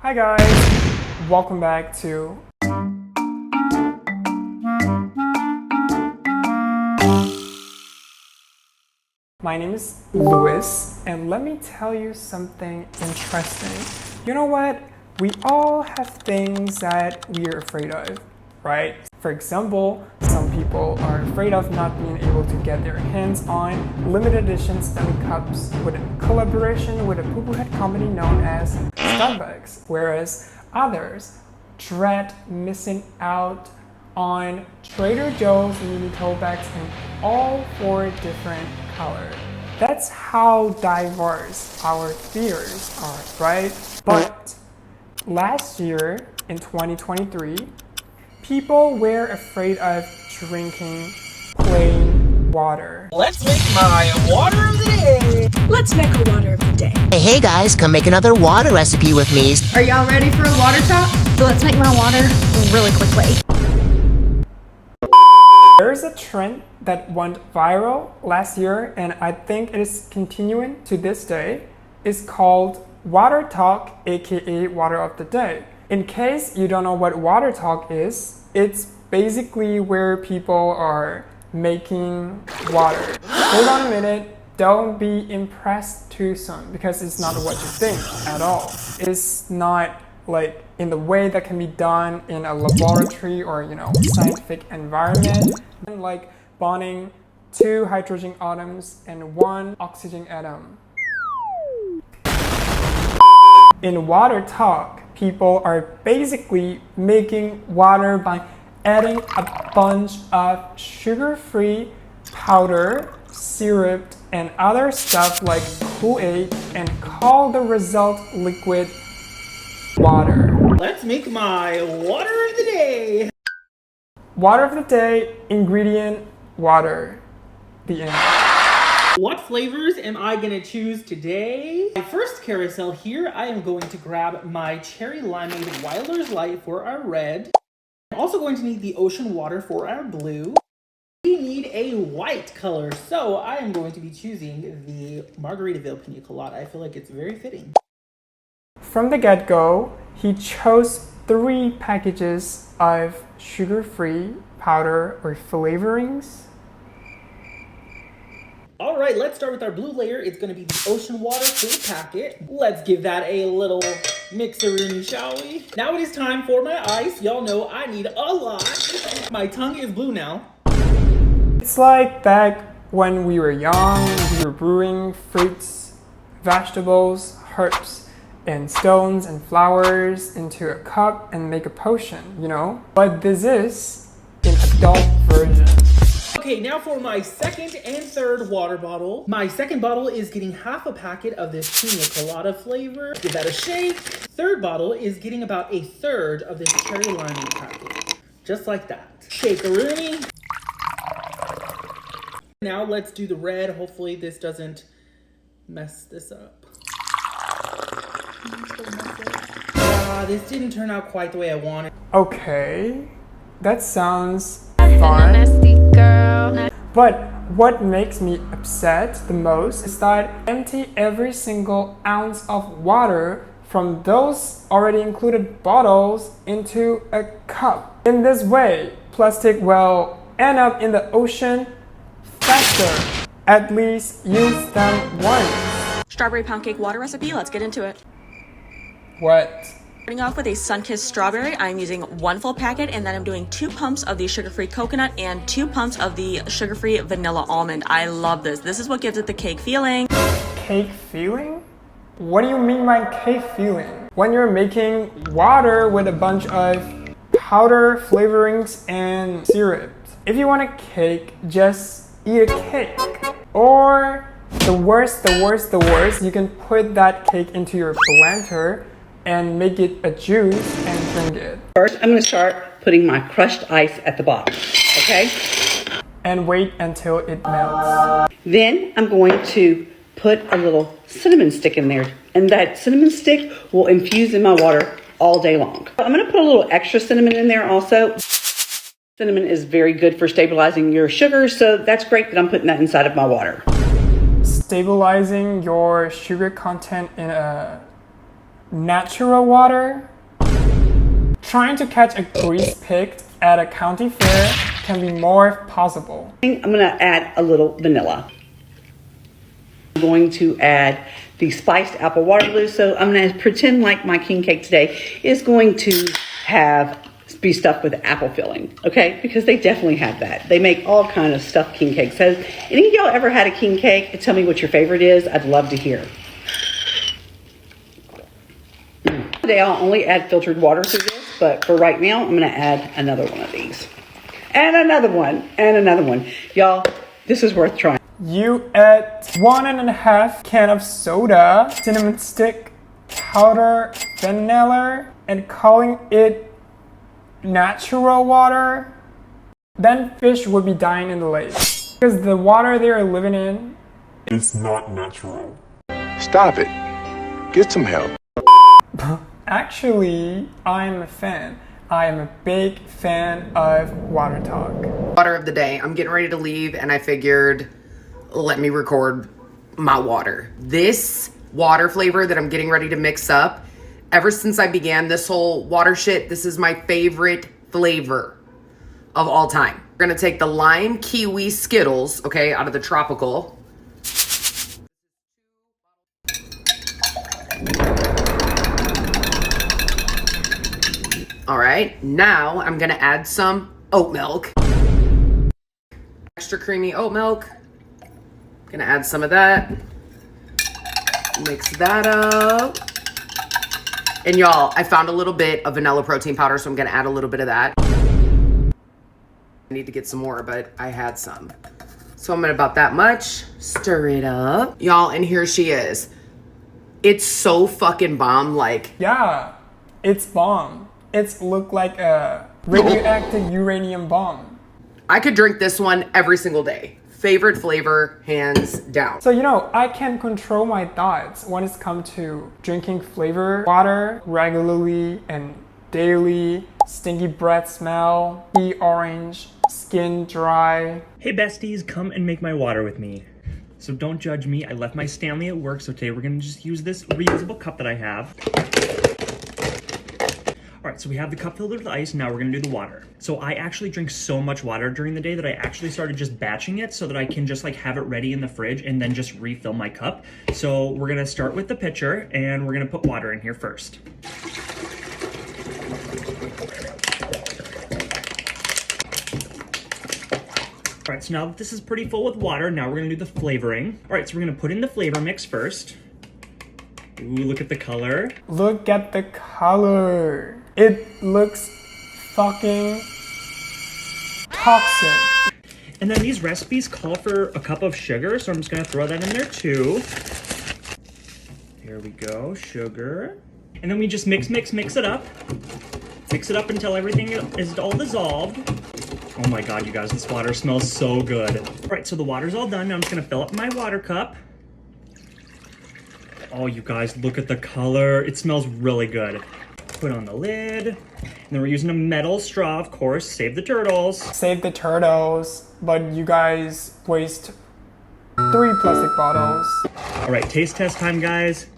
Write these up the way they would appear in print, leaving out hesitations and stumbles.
Hi guys, welcome back to My name is Louis, and let me tell you something interesting. You know what? We all have things that we are afraid of, right? For example, some people are afraid of not being able to get their hands on limited edition Stanley Cups with a collaboration with a poo-poo head company known as Starbucks, whereas others dread missing out on Trader Joe's mini tote bags in all 4 different colors. That's how diverse our fears are, right? But last year, in 2023, people were afraid of drinking plain water. Let's make my water of the day. Let's make a water of the day. Hey guys, come make another water recipe with me. Are y'all ready for a water talk? So let's make my water really quickly. There's a trend that went viral last year, and I think it is continuing to this day. It's called Water Talk, aka Water of the Day. In case you don't know what Water Talk is, it's basically where people are making water. Hold on a minute, don't be impressed too soon, because it's not what you think at all. It's not like in the way that can be done in a laboratory or scientific environment, like bonding 2 hydrogen atoms and 1 oxygen atom. In Water Talk, people are basically making water by adding a bunch of sugar-free powder, syrup, and other stuff like Kool-Aid and call the result liquid water. Let's make my water of the day. Water of the day, ingredient, water. The end. What flavors am I gonna choose today? My first carousel here, I am going to grab my cherry limeade Wilder's Light for our red. I'm also going to need the ocean water for our blue. We need a white color, so I am going to be choosing the Margaritaville Pina Colada. I feel like it's very fitting. From the get-go, he chose 3 packages of sugar-free powder or flavorings. All right, let's start with our blue layer. It's gonna be the ocean water full packet. Let's give that a little mixer-rooney, shall we? Now it is time for my ice. Y'all know I need a lot. My tongue is blue now. It's like back when we were young, we were brewing fruits, vegetables, herbs, and stones and flowers into a cup and make a potion, But this is an adult version. Okay, now for my second and third water bottle. My second bottle is getting half a packet of this pina colada flavor. Give that a shake. Third bottle is getting about a third of this cherry limeade packet. Just like that. Shake-a-rooney. Now let's do the red. Hopefully this doesn't mess this up. This didn't turn out quite the way I wanted. Okay, that sounds fun. But what makes me upset the most is that empty every single ounce of water from those already included bottles into a cup. In this way, plastic will end up in the ocean faster. At least use them once. Strawberry pound cake water recipe, let's get into it. What? Starting off with a sun-kissed strawberry, I'm using 1 full packet, and then I'm doing 2 pumps of the sugar-free coconut and 2 pumps of the sugar-free vanilla almond. I love this. This is what gives it the cake feeling. Cake feeling? What do you mean by cake feeling? When you're making water with a bunch of powder, flavorings, and syrup. If you want a cake, just eat a cake. Or the worst, you can put that cake into your blender and make it a juice and drink it. First, I'm going to start putting my crushed ice at the bottom, okay? And wait until it melts. Then I'm going to put a little cinnamon stick in there, and that cinnamon stick will infuse in my water all day long. I'm going to put a little extra cinnamon in there also. Cinnamon is very good for stabilizing your sugar, so that's great that I'm putting that inside of my water. Stabilizing your sugar content in a natural water. Trying to catch a grease pig at a county fair can be more possible. I'm gonna add a little vanilla. I'm going to add the spiced apple Waterloo. So I'm gonna pretend like my king cake today is going to be stuffed with apple filling, okay? Because they definitely have that. They make all kind of stuffed king cakes. So any of y'all ever had a king cake? Tell me what your favorite is. I'd love to hear. Today I'll only add filtered water to this, but for right now, I'm gonna add another one of these. And another one, and another one. Y'all, this is worth trying. You add 1.5 can of soda, cinnamon stick, powder, vanilla, and calling it natural water. Then fish would be dying in the lake. Because the water they are living in It's not natural. Stop it. Get some help. Actually, I'm a fan. I am a big fan of water talk. Water of the day. I'm getting ready to leave and I figured, let me record my water. This water flavor that I'm getting ready to mix up, ever since I began this whole water shit, this is my favorite flavor of all time. We're gonna take the lime kiwi Skittles, okay, out of the tropical. All right, now I'm gonna add some oat milk. Extra creamy oat milk. Gonna add some of that. Mix that up. And y'all, I found a little bit of vanilla protein powder, so I'm gonna add a little bit of that. I need to get some more, but I had some. So I'm gonna about that much. Stir it up. Y'all, and here she is. It's so fucking bomb, like. Yeah, it's bomb. It's look like a radioactive uranium bomb. I could drink this one every single day. Favorite flavor, hands down. So, you know, I can control my thoughts when it's come to drinking flavored water regularly and daily. Stinky breath smell, tea orange, skin dry. Hey besties, come and make my water with me. So don't judge me, I left my Stanley at work, so today we're gonna just use this reusable cup that I have. All right, so we have the cup filled with ice, now we're gonna do the water. So I actually drink so much water during the day that I actually started just batching it so that I can just like have it ready in the fridge and then just refill my cup. So we're gonna start with the pitcher and we're gonna put water in here first. All right, so now that this is pretty full with water, now we're gonna do the flavoring. All right, so we're gonna put in the flavor mix first. Ooh, look at the color. Look at the color. It looks fucking toxic. And then these recipes call for a cup of sugar, so I'm just gonna throw that in there too. Here we go, sugar. And then we just mix it up. Mix it up until everything is all dissolved. Oh my God, you guys, this water smells so good. All right, so the water's all done. Now I'm just gonna fill up my water cup. Oh, you guys, look at the color. It smells really good. Put on the lid. And then we're using a metal straw, of course. Save the turtles. Save the turtles, but you guys waste 3 plastic bottles. All right, taste test time, guys.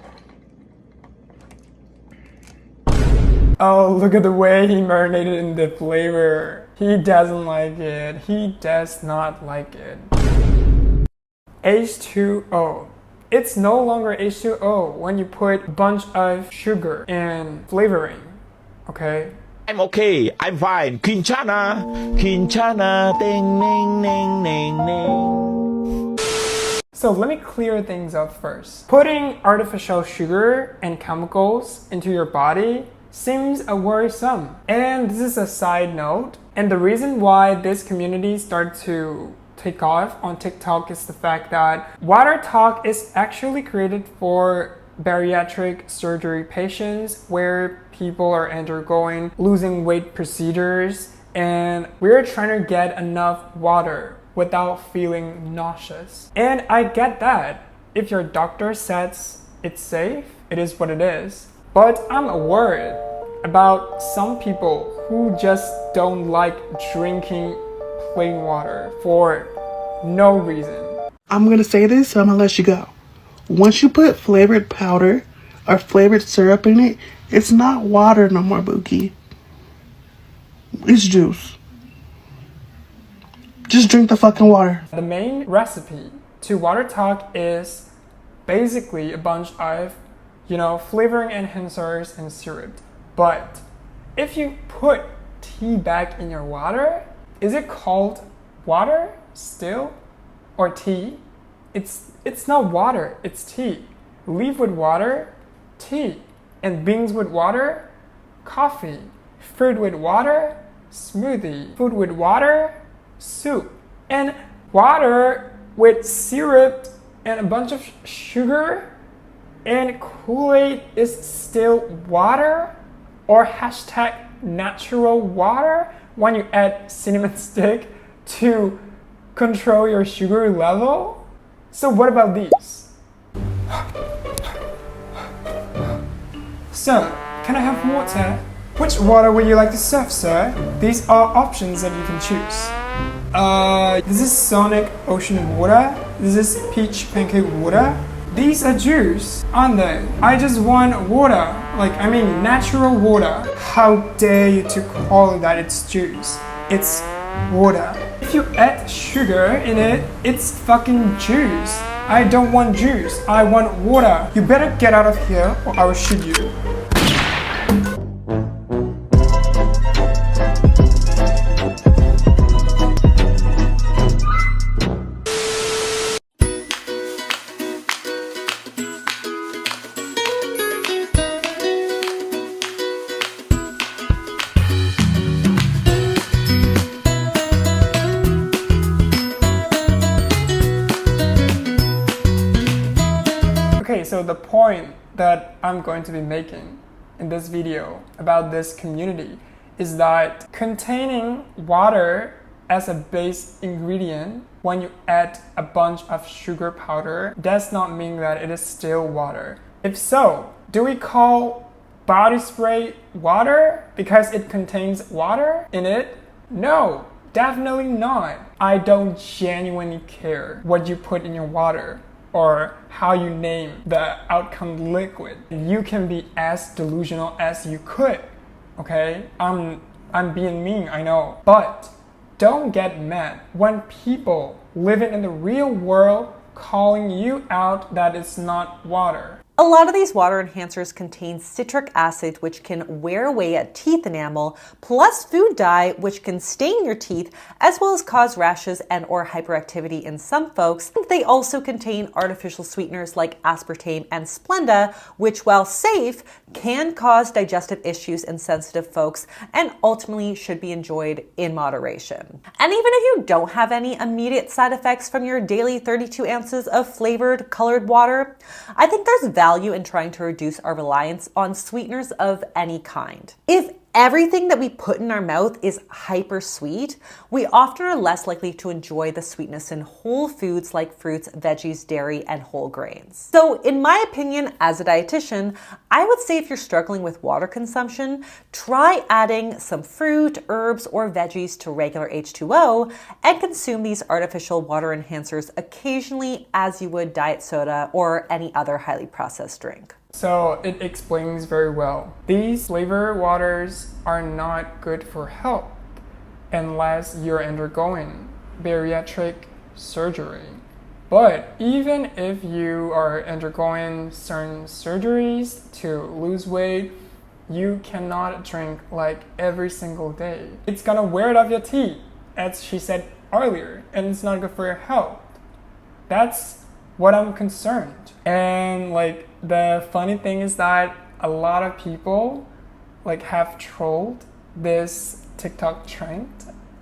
Oh, look at the way he marinated in the flavor. He doesn't like it. He does not like it. H2O. It's no longer H2O when you put a bunch of sugar and flavoring, okay? I'm okay. I'm fine. Quinchana. Quinchana. Ding, ding, ding, ding, ding. So let me clear things up first. Putting artificial sugar and chemicals into your body seems a worrisome. And this is a side note. And the reason why this community started to take off on TikTok is the fact that Water Talk is actually created for bariatric surgery patients where people are undergoing losing weight procedures, and we're trying to get enough water without feeling nauseous. And I get that. If your doctor says it's safe, it is what it is. But I'm worried about some people who just don't like drinking plain water for no reason. I'm gonna say this, so I'm gonna let you go. Once you put flavored powder or flavored syrup in it, it's not water no more, Bookie. It's juice. Just drink the fucking water. The main recipe to water talk is basically a bunch of, flavoring enhancers and syrup. But if you put tea back in your water, is it called water still? Or tea? It's not water, it's tea. Leaf with water, tea. And beans with water, coffee. Fruit with water, smoothie. Food with water, soup. And water with syrup and a bunch of sugar and Kool-Aid is still water? Or hashtag natural water when you add cinnamon stick to control your sugar level? So what about these? So, can I have water? Which water would you like to serve, sir? These are options that you can choose. This is Sonic Ocean Water. This is Peach Pancake Water. These are juice, aren't they? I just want water. Natural water. How dare you to call that it's juice? It's water. If you add sugar in it, it's fucking juice. I don't want juice. I want water. You better get out of here or I will shoot you. Okay, so the point that I'm going to be making in this video about this community is that containing water as a base ingredient when you add a bunch of sugar powder does not mean that it is still water. If so, do we call body spray water because it contains water in it? No, definitely not. I don't genuinely care what you put in your water or how you name the outcome liquid. You can be as delusional as you could, okay? I'm being mean, I know. But don't get mad when people living in the real world calling you out that it's not water. A lot of these water enhancers contain citric acid, which can wear away at teeth enamel, plus food dye, which can stain your teeth, as well as cause rashes and or hyperactivity in some folks. They also contain artificial sweeteners like aspartame and Splenda, which, while safe, can cause digestive issues in sensitive folks and ultimately should be enjoyed in moderation. And even if you don't have any immediate side effects from your daily 32 ounces of flavored colored water, I think there's value in trying to reduce our reliance on sweeteners of any kind. If everything that we put in our mouth is hyper sweet, we often are less likely to enjoy the sweetness in whole foods like fruits, veggies, dairy, and whole grains. So in my opinion, as a dietitian, I would say if you're struggling with water consumption, try adding some fruit, herbs, or veggies to regular H2O and consume these artificial water enhancers occasionally as you would diet soda or any other highly processed drink. So it explains very well. These flavor waters are not good for health unless you're undergoing bariatric surgery. But even if you are undergoing certain surgeries to lose weight, you cannot drink like every single day. It's gonna wear it off your teeth, as she said earlier, and it's not good for your health. That's what I'm concerned. And the funny thing is that a lot of people have trolled this TikTok trend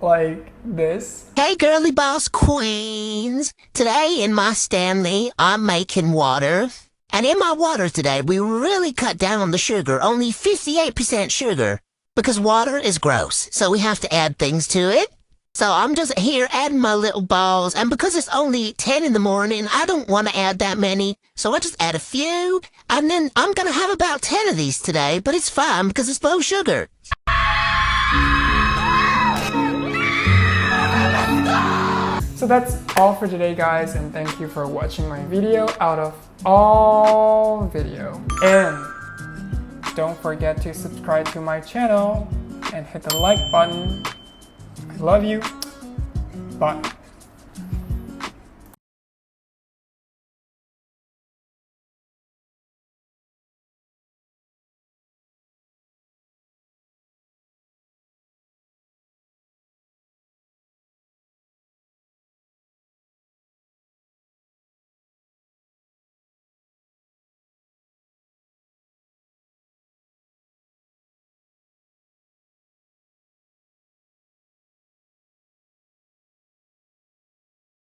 like this. Hey girly boss queens! Today in my Stanley, I'm making water. And in my water today, we really cut down on the sugar, only 58% sugar. Because water is gross, so we have to add things to it. So I'm just here adding my little balls, and because it's only 10 in the morning, I don't want to add that many, so I just add a few, and then I'm gonna have about 10 of these today, but it's fine because it's low sugar. So that's all for today, guys, and thank you for watching my video out of all video. And don't forget to subscribe to my channel and hit the like button. I love you. Bye.